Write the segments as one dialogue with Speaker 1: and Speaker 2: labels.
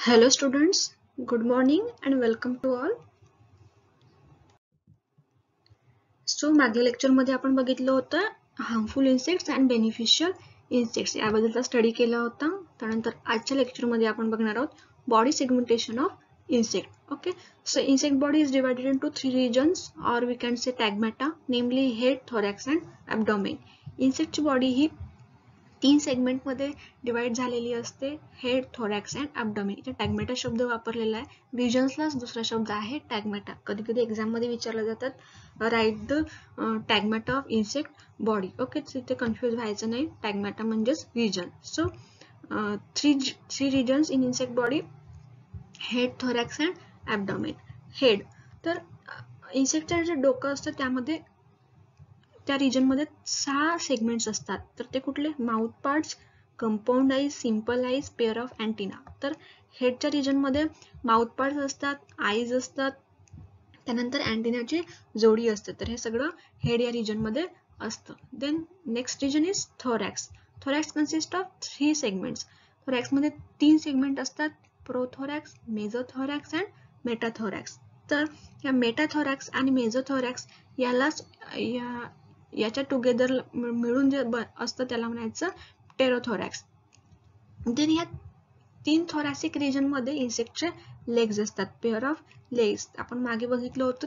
Speaker 1: Hello students, good morning and welcome to all. So मागील lecture मध्ये आपण बघितलं होतं harmful insects and beneficial insects याबद्दलचा स्टडी केला होता. त्यानंतर आजच्या लेक्चर मध्ये आपण बघणार आहोत body segmentation of insect. Okay, so insect body is divided into three regions or we can say tagmata, namely head, thorax and abdomen. Insect ची बॉडी ही तीन सेगमेंट मध्ये डिवाइड झालेली असते, हेड, थोरॅक्स अँड ॲब्डोमेन. इथे टॅगमेटा शब्द वापरलेला आहे. रिजन्सलाच दुसरा शब्द आहे टॅगमेटा. कधी कधी एक्झाम मध्ये विचारले जातात, write the tagmata of insect body. Okay, इथे कन्फ्युज व्हायचं नाही, टॅगमेटा म्हणजेच region. So three regions in insect body, head, thorax and abdomen. Head तर इन्सेक्टचं जे डोकं असतं त्यामध्ये त्या रिजन मध्ये 6 सेगमेंट्स असतात. तर ते कुठले? Mouth parts, compound eyes, simple eyes, pair of antenna. तर हेडच्या रिजन मध्ये माउथ पार्ट्स असतात, आईज असतात, त्यानंतर अँटिनाची जोडी असते. तर हे सगळं हेड या रिजन मध्ये असतं. Then next region is thorax. Thorax consist of 3 segments. Thorax मध्ये 3 सेगमेंट असतात, प्रोथोरॅक्स, मेझोथोरॅक्स अँड मेटाथोरॅक्स. तर या मेटाथोरॅक्स आणि मेझोथोरॅक्स यालाच याच्या टुगेदर मिळून जे असतं त्याला म्हणायचं टेरोथोरॅक्स. देन ह्या 3 थोरॅसिक रिजन मध्ये इन्सेक्टचे लेग्स असतात, पेअर ऑफ लेग्स. आपण मागे बघितलं होतं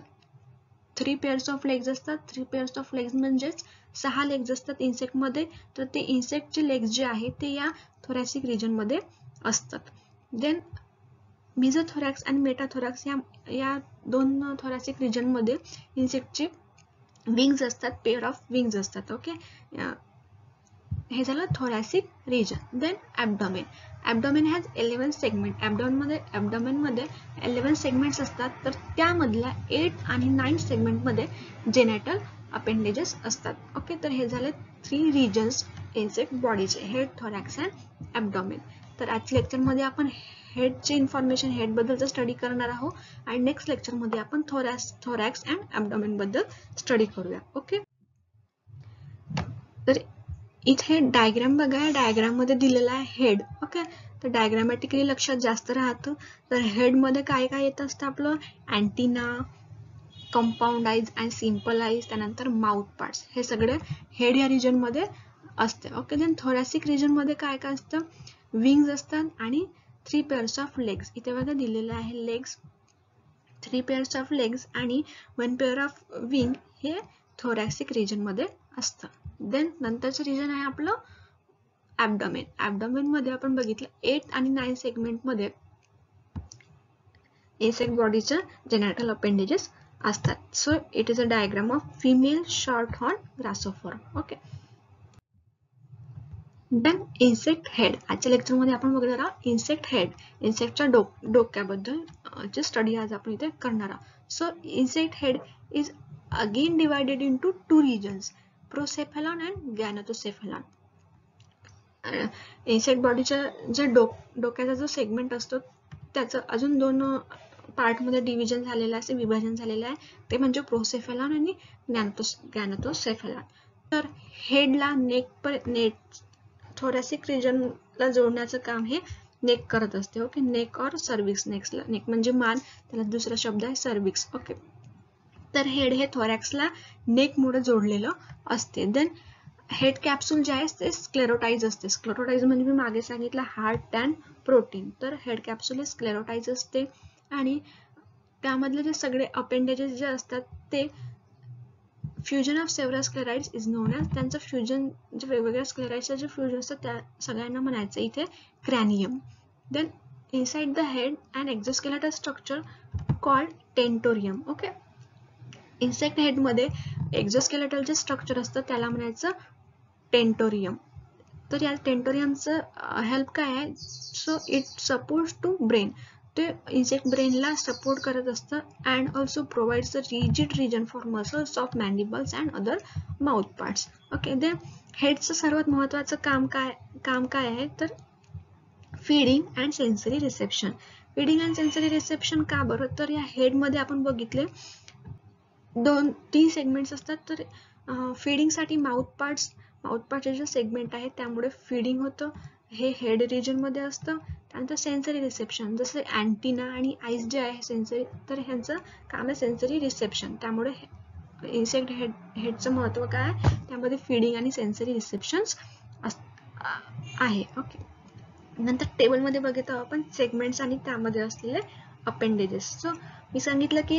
Speaker 1: 3 पेअर्स ऑफ लेग्स असतात. 3 पेअर्स ऑफ लेग्स म्हणजेच 6 लेग्स असतात इन्सेक्ट मध्ये. तर ते इन्सेक्टचे लेग्स जे आहेत ते या थोरॅसिक रिजन मध्ये असतात. देन मेझोथोरॅक्स आणि मेटाथोरॅक्स या दोन थोरॅसिक रिजन मध्ये इन्सेक्टचे विंग्स असतात, पेअर ऑफ विंग्स असतात. ओके, हे झालं thoracic region. Then abdomen. Abdomen has 11 segment. Abdomen मध्ये 11 सेगमेंट्स असतात. तर त्यामधल्या 8 आणि 9 सेगमेंट मध्ये जेनेटल अपेंडेजेस असतात. ओके, तर हे झाले 3 रिजन्स इन्सेक्ट बॉडीचे, हेड, थोरॅक्स अँड ॲब्डोमेन. तर आजच्या लेक्चर मध्ये आपण हेडचे इन्फॉर्मेशन, हेड बद्दलचा स्टडी करणार आहोत आणि नेक्स्ट लेक्चर मध्ये आपण थोरॅक्स अँड ॲब्डोमेन बद्दल स्टडी करूया. ओके, तर इथे डायग्राम बघा. डायग्राम मध्ये दिलेला आहे हेड. ओके, तर डायग्रामॅटिकली लक्षात जास्त राहतं. तर हेड मध्ये काय काय येत असतं आपलं? Antenna, compound eyes and simple eyes, त्यानंतर माउथ पार्ट्स. हे सगळे हेड या रिजन मध्ये असते. ओके, देन थोरॅसिक रिजन मध्ये काय काय असतं? विंग्स असतात आणि 3 पेअर्स ऑफ लेग्स. इथे बघा दिलेलं आहे लेग्स, 3 पेअर्स ऑफ लेग्स आणि 1 पेअर ऑफ विंग. हे थोरॅसिक रिजन मध्ये असतं. देन नंतरचं रिजन आहे आपलं ॲब्डोमेन. ॲब्डोमेन मध्ये आपण बघितलं 8 आणि 9 सेगमेंट मध्ये इन्सेक्ट बॉडीचं जेनेटल अपेंडेजेस असतात. So it is a diagram of female short horn grasshopper. Okay, then insect head. आजच्या लेक्चर मध्ये आपण बघणार आहोत इन्सेक्ट हेड, इन्सेक्टच्या डोक्याबद्दल ची स्टडी आज आपण इथे करणार आहोत. So insect head is again divided into 2 regions, procephalon and gnathocephalon. Insect बॉडीच्या जे डोक्याचा जो सेगमेंट असतो त्याचं अजून 2 पार्ट मध्ये डिव्हिजन झालेलं आहे, विभाजन झालेलं आहे. ते म्हणजे प्रोसेफेलॉन आणि गॅनोथोसेफेलॉन. तर हेडला थोरॅसिक रिजनला जोडण्याचं काम हे नेक करत असते. ओके, नेक और सर्विक्स. नेक म्हणजे मान, त्याला दुसरा शब्द आहे सर्विक्स. ओके, तर हेड हे थोरॅक्सला नेक मुळे जोडलेलं असते. देन हेड कॅप्सूल जे आहे ते स्क्लेरोटाइज असते. स्क्लेरोटाइज म्हणजे मी मागे सांगितलं हार्ट अँड प्रोटीन. तर हेड कॅप्सूल हे स्क्लेरोटाइज असते आणि त्यामधले जे सगळे अपेंडेजेस जे असतात ते fusion of several sclerites is known as. त्यांचं फ्युजन जे वेगवेगळ्या स्क्लेराइड्सचं जे फ्युजन असतं त्या सगळ्यांना म्हणायचं इथे cranium. Then inside the head and exoskeletal structure called tentorium. Okay, insect head मध्ये एक्झोस्केलेटल जे स्ट्रक्चर असतं त्याला म्हणायचं टेंटोरियम. तर या टेंटोरियमचं हेल्प काय आहे? So it supports to brain. ते इन्सेक्ट ब्रेनला सपोर्ट करत असतं and also provides a rigid region for muscles of mandibles and other mouth parts. Okay, then हेडचं सर्वात महत्वाचं काम काय आहे? तर feeding and sensory reception. Feeding and sensory reception का बरं? तर या हेड मध्ये आपण बघितले 2-3 सेगमेंट्स असतात. तर फीडिंग साठी माउथ पार्ट्सचे जे सेगमेंट आहे त्यामुळे फीडिंग होतं हे हेड रिजन मध्ये असतं. त्यानंतर सेन्सरी रिसेप्शन, जसं अँटिना आणि आईज जे आहे सेन्सरी, तर ह्यांचं काम आहे सेन्सरी रिसेप्शन. त्यामुळे इन्सेक्ट हेडचं महत्त्व काय, त्यामध्ये फीडिंग आणि सेन्सरी रिसेप्शन्स आहे. ओके, नंतर टेबलमध्ये बघितलं आपण सेगमेंट्स आणि त्यामध्ये असलेले अपेंडेजेस. सो मी सांगितलं की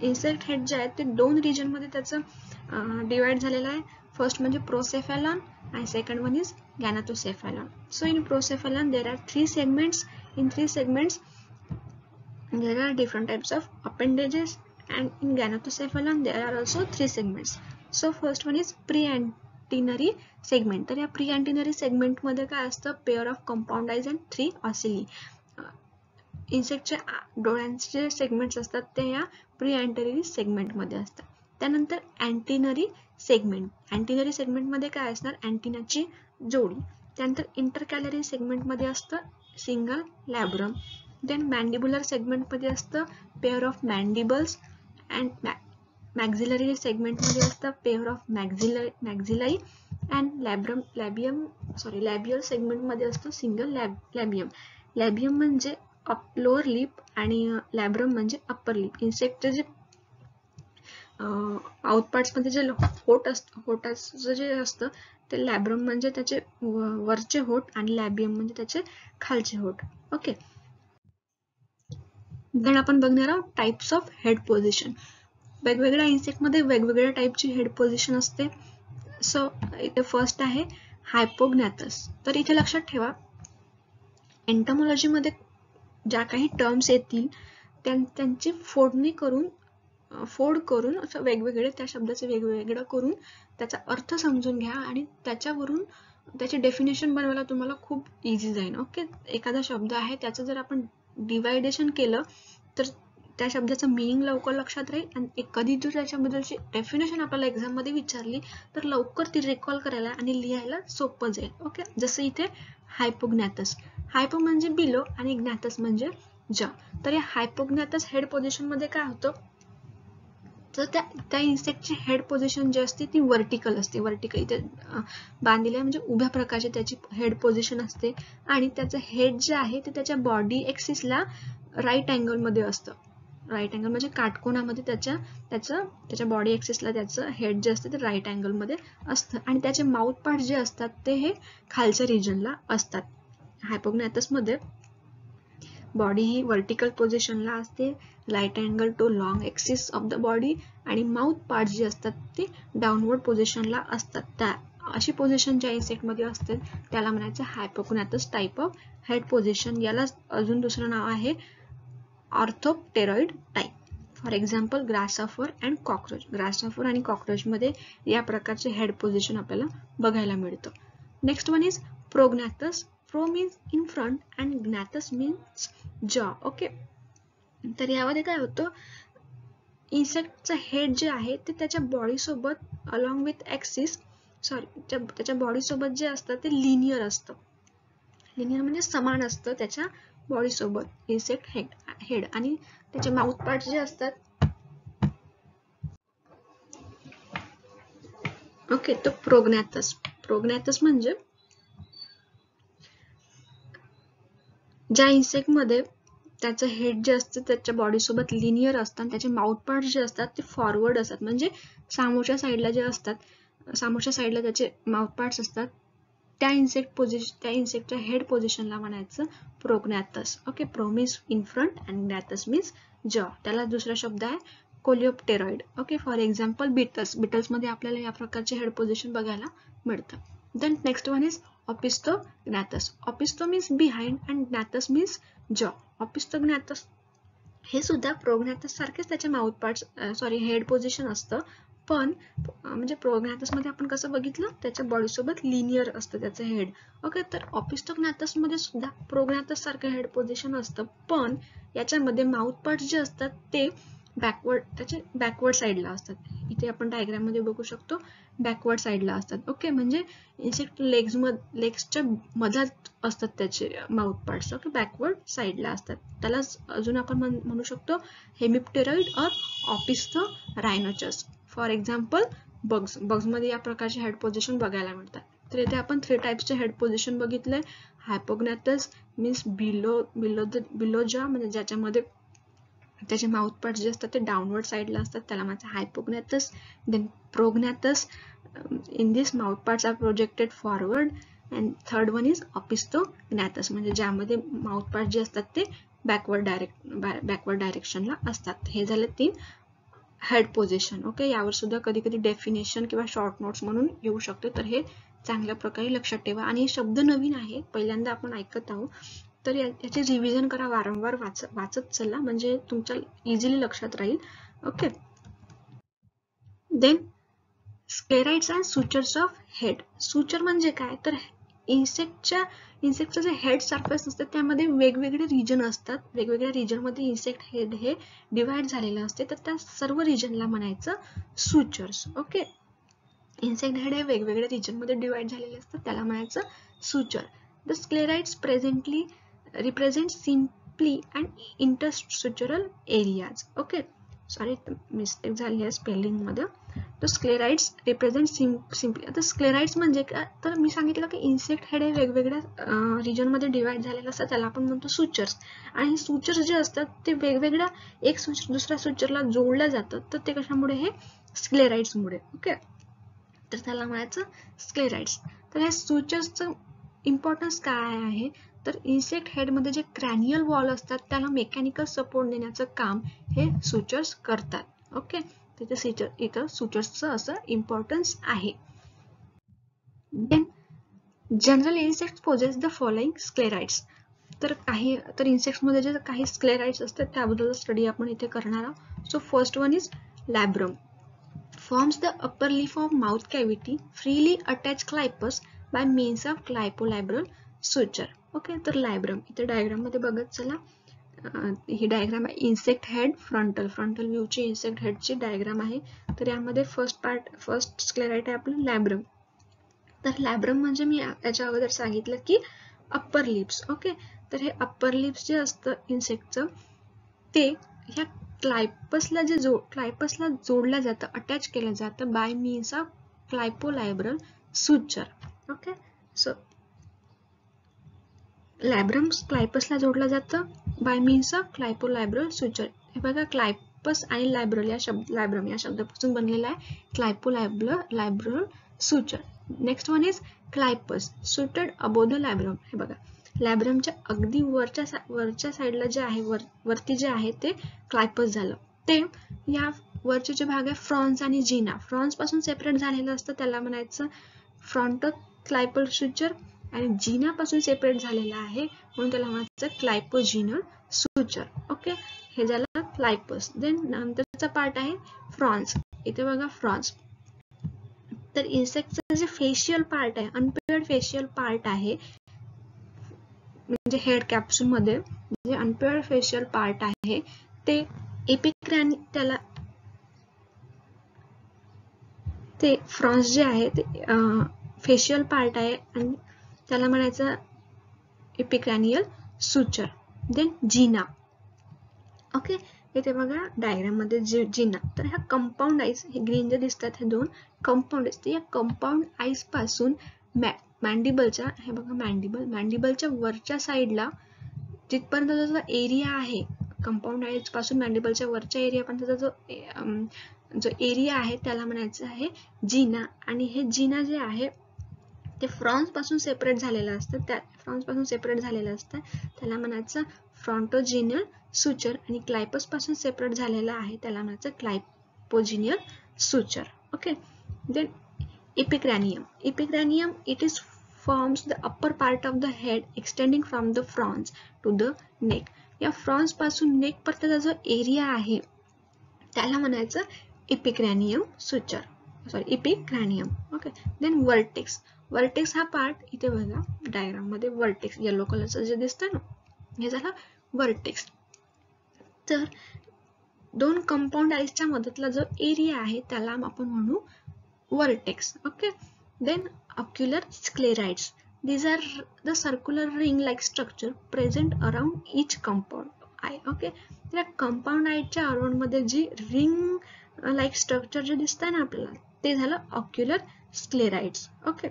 Speaker 1: इन्सेक्ट हेड जे आहेत ते 2 रिजनमध्ये त्याचं डिवाइड झालेलं आहे. फर्स्ट म्हणजे प्रोसेफॅलॉन and second one is gynatocephalon. So in procephalon there are 3 segments. In 3 segments there are different types of appendages, and in gynatocephalon there are also 3 segments. So first one is pre-antennary segment. तर या pre-antennary segment मध्ये काय असतं, pair of compound eyes and 3 ocelli. इन्सेक्टचे डोळ्यांचे segments असतात ते या प्री-अँटेनरी segment मध्ये असतात. त्यानंतर अँटिनरी सेगमेंट, अँटिनरी सेगमेंट मध्ये काय असणार, अँटिनाची जोडी. त्यानंतर इंटरकॅलरी सेगमेंट मध्ये असतं सिंगल लॅब्रम. देन मॅन्डिब्युलर सेगमेंट मध्ये असतं pair of mandibles. And मॅक्झिलरी segment मध्ये असतं पेअर ऑफ मॅक्झिलाई. अँड लॅबियल सेगमेंट मध्ये असतं सिंगल लॅबियम. लॅबियम म्हणजे लोअर लिप आणि लॅब्रम म्हणजे अप्पर लिप. इन्सेक्टचे जे आउटपार्ट्स मध्ये जे होटाचं जे असतं ते लॅब्रम म्हणजे त्याचे वरचे होठ आणि लॅबियम म्हणजे त्याचे खालचे होठ. ओके, देन आपण बघणार आहोत टाइप्स ऑफ हेड पोझिशन. वेगवेगळ्या इन्सेक्ट मध्ये वेगवेगळ्या टाइपची हेड पोझिशन असते. सो इथे फर्स्ट आहे हायपोग्नॅथस. तर इथे लक्षात ठेवा, एंटोमॉलॉजी मध्ये ज्या काही टर्म्स येतील त्यांची फोड करून असं वेगवेगळे त्या शब्दाचे वेगवेगळं करून त्याचा अर्थ समजून घ्या आणि त्याच्यावरून त्याचे डेफिनेशन बनवायला तुम्हाला खूप इझी जाईल. ओके, एखादा शब्द आहे त्याचं जर आपण डिवायडेशन केलं तर त्या शब्दाचं मिनिंग लवकर लक्षात राहील, आणि कधी जर त्याच्याबद्दलची डेफिनेशन आपल्याला एक्झाम मध्ये विचारली तर लवकर ती रिकॉल करायला आणि लिहायला सोपं जाईल. ओके, जसं इथे हायपोग्नॅथस, हायपो म्हणजे बिलो आणि ग्नॅथस म्हणजे जा. तर या हायपोग्नॅथस हेड पोझिशन मध्ये काय होतं, तर त्या इन्सेक्टची हेड पोझिशन जी असते ती वर्टिकल असते. वर्टिकल इथे बांधलेल्या म्हणजे उभ्या प्रकारची त्याची हेड पोझिशन असते, आणि त्याचं हेड जे आहे ते त्याच्या बॉडी एक्सिसला राईट अँगल मध्ये असतं. राईट अँगल म्हणजे काटकोनामध्ये त्याच्या बॉडी एक्सिसला त्याचं हेड जे असते ते राईट अँगल मध्ये असतं, आणि त्याचे माउथ पार्ट जे असतात ते हे खालच्या रिजनला असतात. हायपोग्नॅथस मध्ये बॉडी ही वर्टिकल पोझिशनला असते, right angle to long axis of the body, आणि माउथ पार्ट जे असतात ते डाऊनवर्ड पोझिशनला असतात. त्या अशी पोझिशन ज्या इन्सेक्ट मध्ये असते त्याला म्हणायचं hypognathous type of head position. याला अजून दुसरं नाव आहे orthopteroid type. For example grasshopper and cockroach. Grasshopper आणि कॉकरोच मध्ये या प्रकारचे हेड पोझिशन आपल्याला बघायला मिळतं. Next one is prognathous. Pro means in front and gnathous means jaw. Okay, तर यामध्ये काय होतं, इन्सेक्टचं हेड जे आहे ते त्याच्या बॉडी सोबत अलॉंग विथ ऍक्सिस त्याच्या बॉडी सोबत जे असतं ते लिनियर असतं. लिनियर म्हणजे समान असतं त्याच्या बॉडी सोबत इन्सेक्ट हेड, आणि त्याचे माउथ पार्ट जे असतात. ओके, तो प्रोग्नॅथस म्हणजे ज्या इन्सेक्ट मध्ये त्याचं हेड जे असतं त्याच्या बॉडी सोबत लिनियर असतं आणि त्याचे माउथ पार्ट जे असतात ते फॉरवर्ड असतात, म्हणजे समोरच्या साईडला जे असतात, समोरच्या साईडला त्याचे माउथ पार्ट्स असतात. त्या इन्सेक्टच्या हेड पोझिशनला म्हणायचं prognathous. Okay, pro means in front and gnathous means jaw. त्याला दुसरा शब्द आहे coleopteroid. Okay, for example beetles मध्ये आपल्याला या प्रकारचे हेड पोझिशन बघायला मिळतं. Then next one is opisthognathous. Opistho means behind and gnathous means jaw. Opisthognathous हे सुद्धा प्रोग्नॅथस सारखेच त्याचे माउथ पार्ट्स हेड पोझिशन असतं, पण म्हणजे प्रोग्नॅथस मध्ये आपण कसं बघितलं त्याच्या बॉडी सोबत लिनियर असतं त्याचं हेड. ओके, तर ऑपिस्थोग्नॅथस मध्ये सुद्धा प्रोग्नॅथस सारखं हेड पोझिशन असतं, पण याच्यामध्ये माउथ पार्ट्स जे असतात ते बॅकवर्ड साईडला असतात. इथे आपण डायग्राम मध्ये बघू शकतो बॅकवर्ड साईडला असतात. ओके, म्हणजे इन्सेक्ट लेग्सच्या मधात असतात त्याचे माउथ पार्ट्स. ओके, बॅकवर्ड साईडला असतात. त्याला अजून आपण म्हणू शकतो हेमिप्टेरॉइड और ऑपिस्थोरायनोचस. फॉर एक्झाम्पल बग्स मध्ये या प्रकारचे हेड पोझिशन बघायला मिळतात. तर इथे आपण 3 टाइप्सचे हेड पोझिशन बघितले. हायपोग्नॅथस मीन्स बिलोजा म्हणजे ज्याच्यामध्ये त्याचे माउथ पार्ट्स जे असतात ते डाउनवर्ड साइडला असतात त्याला म्हणायचं hypognathous. Then prognathous, in this mouth parts are projected forward. And third one is opisthognathous म्हणजे ज्यामध्ये माउथ पार्ट जे असतात ते बॅकवर्ड डायरेक्शनला असतात. हे झाले 3 हेड पोझिशन. ओके, यावर सुद्धा कधी कधी डेफिनेशन किंवा शॉर्ट नोट्स म्हणून येऊ शकतो, तर हे चांगल्या प्रकारे लक्षात ठेवा. आणि हे शब्द नवीन आहे, पहिल्यांदा आपण ऐकत आहोत, तर याचे रिव्हिजन करा, वारंवार वाचत चला म्हणजे तुमच्या इझिली लक्षात राहील. Okay. Then sclerites and sutures of head. Suture म्हणजे काय, तर इन्सेक्टचं जे हेड सरफेस असतं त्यामध्ये वेगवेगळे रिजन असतात. वेगवेगळ्या रिजनमध्ये इन्सेक्ट हेड हे डिवाइड झालेलं असते, तर त्या सर्व रिजनला म्हणायचं सुचर्स. ओके, इन्सेक्ट हेड हे वेगवेगळ्या रिजनमध्ये डिवाइड झालेले असतात त्याला म्हणायचं suture. The sclerites presently represent simply and interstructural areas. Okay, sorry mistake झाली आहे स्पेलिंग मध्ये. तर स्क्लेराइड्स रिप्रेझेंट सिम्पली. आता स्क्लेराइड्स म्हणजे काय, तर मी सांगितलं की इन्सेक्ट हेड हे वेगवेगळ्या रिजन मध्ये डिवाइड झालेलं असतं त्याला आपण म्हणतो सुचर्स. आणि सुचर्स जे असतात ते वेगवेगळ्या एक सुचर दुसऱ्या सुचरला जोडल्या जातात, तर ते कशामुळे, हे स्क्लेराइड्स मुळे. ओके, तर त्याला म्हणायचं स्क्लेराइड्स. तर या सुचर्सचं इम्पॉर्टन्स काय आहे, तर इन्सेक्ट हेड मध्ये जे क्रॅनियल वॉल असतात त्याला मेकॅनिकल सपोर्ट देण्याचं काम हे सुचर्स करतात. ओके, त्याचे इथं सुचर्सचं असं इम्पॉर्टन्स आहे. Then general insects poses the following sclerites. तर इन्सेक्ट्स मध्ये जे काही स्क्लेराइड्स असतात त्याबद्दल स्टडी आपण इथे करणार आहोत. So first one is labrum. Forms the upper leaf of mouth cavity, freely attach clypeus by means of clypolabral suture. Okay, तर लॅब्रम इथे डायग्राम मध्ये बघत चला. ही डायग्राम आहे इन्सेक्ट हेड फ्रंटल व्ह्यू ची इन्सेक्ट हेड ची डायग्राम आहे. तर यामध्ये फर्स्ट स्क्लेराइड आहे आपलं लॅब्रम. तर लॅब्रम म्हणजे मी याच्या अगोदर सांगितलं की अप्पर लिप्स. ओके, तर हे अप्पर लिप्स जे असतं इन्सेक्टचं ते ह्या क्लायपसला जोडलं जातं, अटॅच केलं जातं by means of clypeolabral suture. Okay, so labrum क्लायपसला जोडलं जातं by means of clypeolabral suture. हे बघा, क्लायपस आणि लॅब्रम या शब्दापासून बनलेला आहे clypeolabral suture. Next one is clypeus situated above the labrum. हे बघा, लॅब्रमच्या अगदी वरच्या साईडला जे आहे, वरती जे आहे ते क्लायपस झालं. ते या वरचे जे भाग आहे फ्रॉन्स आणि जिना, फ्रॉन्स पासून सेपरेट झालेलं असतं त्याला म्हणायचं फ्रॉन्टो क्लायपल सुचर. आणि जिना पासून सेपरेट झालेलं आहे म्हणून त्याला म्हणायचं क्लायपोजिनल सुचर. ओके, हे झालं क्लायपस. देन नंतरचा पार्ट आहे फ्रॉन्स. इथे बघा फ्रॉन्स. तर इन्सेक्टचं जे फेशियल पार्ट आहे, अनपेअर्ड फेशियल पार्ट आहे, म्हणजे हेड कॅप्सूल मध्ये जे अनपेअर्ड फेशियल पार्ट आहे ते त्याला ते फ्रॉन्स जे आहे ते फेशियल पार्ट आहे आणि त्याला म्हणायचं एपिक्रॅनियल सुचर. देन जिना. ओके, इथे बघा डायग्राम मध्ये जिना. तर ह्या कंपाऊंड आईज, हे ग्रीन जे दिसतात हे 2 कंपाऊंड आईज, या कंपाऊंड आईज पासून मॅन्डिबलच्या, हे बघा मॅन्डिबलच्या वरच्या साईडला जिथपर्यंत जो एरिया आहे, कंपाऊंड आईज पासून मॅन्डिबलच्या वरच्या एरियापर्यंतचा जो एरिया आहे त्याला म्हणायचं आहे जिना. आणि हे जिना जे आहे ते फ्रॉन्स पासून सेपरेट झालेलं असतं, त्याला म्हणायचं फ्रॉन्टोजिनल सुचर. आणि क्लायपस पासून सेपरेट झालेला आहे त्याला म्हणायचं clypeogenal suture. Okay, then epicrinium it is forms the upper part of the head extending from the frons to the neck. या फ्रॉन्स पासून नेक पर्यंतचा जो एरिया आहे त्याला म्हणायचं epicrinium suture, epicrinium. Okay, then vertex हा पार्ट इथे बघा डायग्राम मध्ये वर्टेक्स येलो कलरचं जे दिसतं ना, हे झालं वर्टेक्स. तर 2 कंपाऊंड आईजच्या मधला जो एरिया आहे त्याला आपण म्हणू vertex. Okay, then ocular sclerites. These are the circular ring-like structure present around each compound eye. Okay, त्या compound eye च्या अराउंड मध्ये जी ring-like structure जे दिसतं ना आपल्याला ते झालं ocular sclerites. Okay,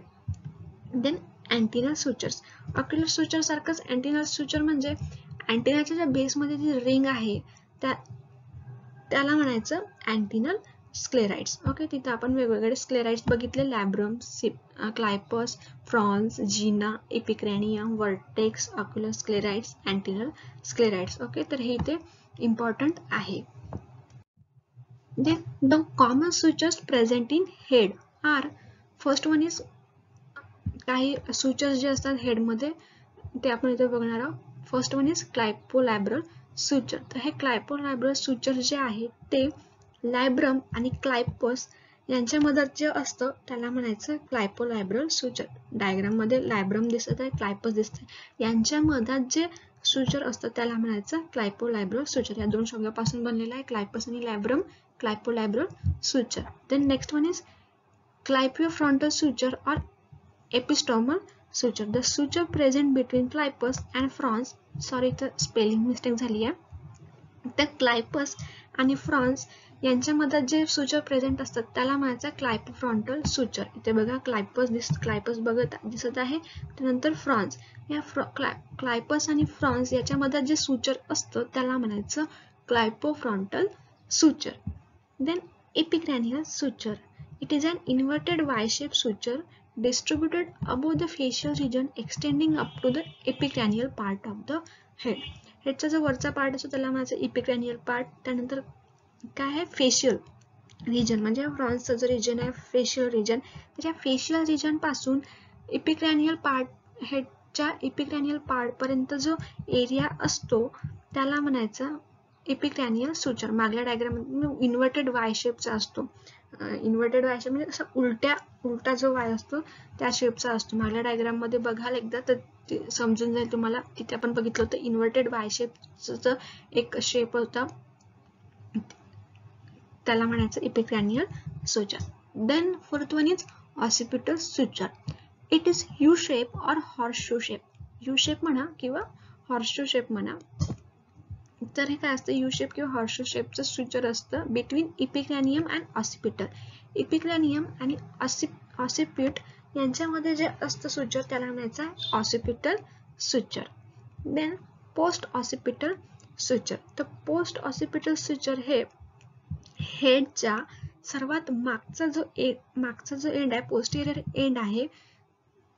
Speaker 1: then antennal sutures. Ocular suture सारखंच अँटिनल सुचर म्हणजे अँटिनाच्या ज्या बेसमध्ये जी रिंग आहे त्याला म्हणायचं अँटिनल स्क्लेराइड्स. ओके, तिथे आपण वेगवेगळे स्क्लेराइड्स बघितले, labrum, clypeus, frons, gena, epicranium, vertex, ocular sclerites, antennal sclerites. Okay, तर हे इथे इम्पॉर्टंट आहे. Then the common sutures present in head are, first one is काही sutures जे असतात हेड मध्ये ते आपण इथे बघणार आहोत. First one is clypeolabral suture. तर हे क्लायपोलॅब्रल सुचर जे आहे ते लॅब्रम आणि क्लायपस यांच्या मधात जे असतं त्याला म्हणायचं क्लायपोलॅब्रल सुचर. डायग्राम मध्ये लॅब्रम दिसत आहे, क्लायपस दिसत आहे, यांच्या मधात जे सुचर असतं त्याला म्हणायचं क्लायपोलॅब्रल सुचर. या दोन शब्दापासून बनलेला आहे क्लायपस आणि labrum, clypeolabral suture. Then next one is clypeofrontal suture और epistomal suture. The suture present between clypeus and frons, sorry तर स्पेलिंग मिस्टेक झाली आहे. तर क्लायपस आणि फ्रॉन्स यांच्यामध्ये जे सुचर प्रेझेंट असतात त्याला म्हणायचं क्लायपोफ्रॉन्टल सुचर. इथे बघा क्लायपस दिसत आहे, त्यानंतर फ्रॉन्स. या क्लायपस आणि फ्रॉन्स याच्यामध्ये जे सुचर असतं त्याला म्हणायचं clypeofrontal suture. Then epicranial suture. It is an inverted Y shape suture distributed above the facial region extending up to the epicranial part of the head. हेडचा जो वरचा पार्ट असतो त्याला म्हणायचं इपिक्रॅनियल पार्ट. त्यानंतर काय आहे फेशियल रिजन, म्हणजे फ्रॉन्सचा जो रिजन आहे फेशियल रिजन, त्याच्या फेशियल रिजन पासून इपिक्रॅनियल पार्ट, हेडच्या इपिक्रॅनियल पार्ट पर्यंत जो एरिया असतो त्याला म्हणायचं इपिक्रॅनियल सुचर. मागल्या डायग्राम इन्व्हर्टेड वाय शेपचा असतो. इन्व्हर्टेड वाय शेप म्हणजे असं उलटा जो वाय असतो त्या शेपचा असतो. मागल्या डायग्राम मध्ये बघाल एकदा तर समजून जाईल तुम्हाला. तिथे आपण बघितलं होतं इन्व्हर्टेड वाय शेपचं एक शेप होता त्याला म्हणायचं epicranial suture. Then fourth one is occipital suture. It is U shape और हॉर्सशू शेप. यू शेप म्हणा किंवा हॉर्सशू शेप म्हणा. तर हे काय असतं, यू शेप किंवा हॉर्सशू शेपचं सुचर असतं between epicranium and occipital. Epicranium आणि ऑसिपिट यांच्यामध्ये जे असतं सुचर त्याला म्हणायचं occipital suture. Then post occipital suture. तर पोस्ट ऑसिपिटल सुचर हे हेडच्या सर्वात मागचा जो एंड आहे, पोस्टेरियर एंड आहे,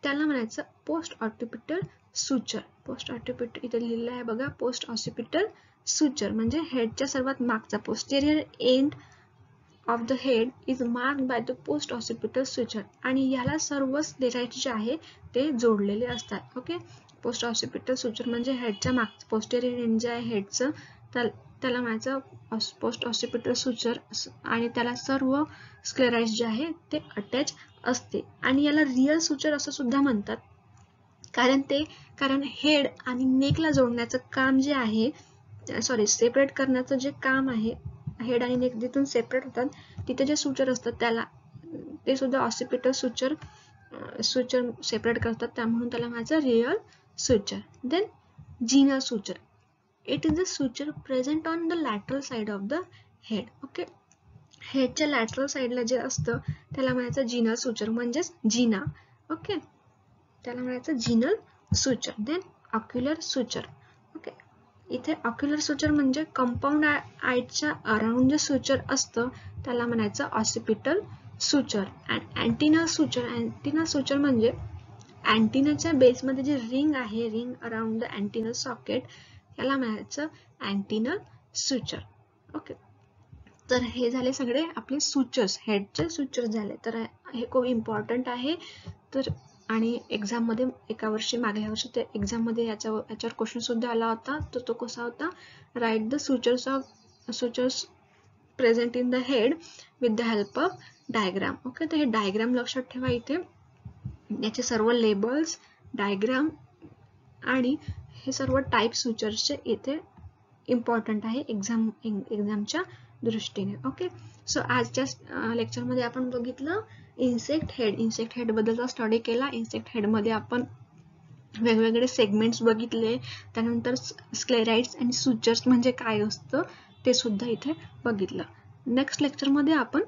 Speaker 1: त्याला म्हणायचं post occipital suture. Post occipital इथे लिहिलेलं आहे बघा, पोस्ट ऑसिपिटल सुचर म्हणजे हेडच्या सर्वात मागचा posterior end of the head is marked by the post occipital suture. आणि याला सर्व स्क्लेराइड्स जे आहे ते जोडलेले असतात. ओके, पोस्ट ऑसिपिटल सुचर म्हणजे हेडच्या मागचं पोस्टेरियर एंड जे आहे हेडचं त्याला म्हणायचं पोस्ट ऑसिपिटल सुचर आणि त्याला सर्व स्क्लेराइड्स जे आहे ते अटॅच असते. आणि याला रियल सुचर असं सुद्धा म्हणतात कारण हेड आणि नेकला जोडण्याचं काम जे आहे, सेपरेट करण्याचं जे काम आहे, हेड आणि नेक जिथून सेपरेट होतात तिथे जे सुचर असतात त्याला ते सुद्धा ऑसिपिटल सुचर सेपरेट करतात, त्यामुळे त्याला म्हणायचं real suture. Then genal suture. It is the suture present on the lateral side of the head. Okay, हेडच्या लॅटरल साइडला जे असतं त्याला म्हणायचं जीनल सुचर म्हणजेच जीना. ओके, त्याला म्हणायचं genal suture. Then ocular suture. Okay, इथे ऑक्युलर सुचर म्हणजे कंपाऊंड आयच्या अराउंड जे सुचर असतं त्याला म्हणायचं ऑसिपिटल सुचर. अँटिनल सुचर म्हणजे अँटिनाच्या बेसमध्ये जी रिंग आहे, रिंग अराउंड द अँटिनल सॉकेट, याला म्हणायचं अँटिनल सुचर. ओके, तर हे झाले सगळे आपले सुचर्स, हेडचे सुचर झाले. तर हे खूप इम्पॉर्टंट आहे. तर आणि एक्झाम मध्ये मागल्या वर्षी ते एक्झाम मध्ये याच्यावर क्वेश्चन सुद्धा आला होता. तर तो कसा होता, write the sutures present in the head with the help of diagram. Okay, तर हे डायग्राम लक्षात ठेवा. इथे याचे सर्व लेबल्स, डायग्राम आणि हे सर्व टाईप सुचर्सचे इथे इम्पॉर्टंट आहे एक्झामच्या दृष्टीने. ओके, सो आजच्या लेक्चरमध्ये आपण बघितलं इन्सेक्ट हेड बद्दलचा स्टडी केला. इन्सेक्ट हेड मध्ये आपण वेगवेगळे सेगमेंट्स बघितले, त्यानंतर स्क्लेराइड्स आणि सुचर्स म्हणजे काय असतं ते सुद्धा इथे बघितलं. नेक्स्ट लेक्चरमध्ये आपण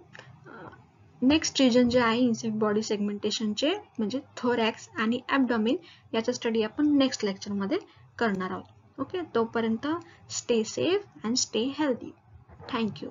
Speaker 1: नेक्स्ट रिजन जे आहे इन्सेक्ट बॉडी सेगमेंटेशनचे म्हणजे थोरॅक्स आणि ॲब्डॉमिन, याचा स्टडी आपण नेक्स्ट लेक्चरमध्ये करणार आहोत. ओके, तोपर्यंत stay safe and stay healthy. Thank you.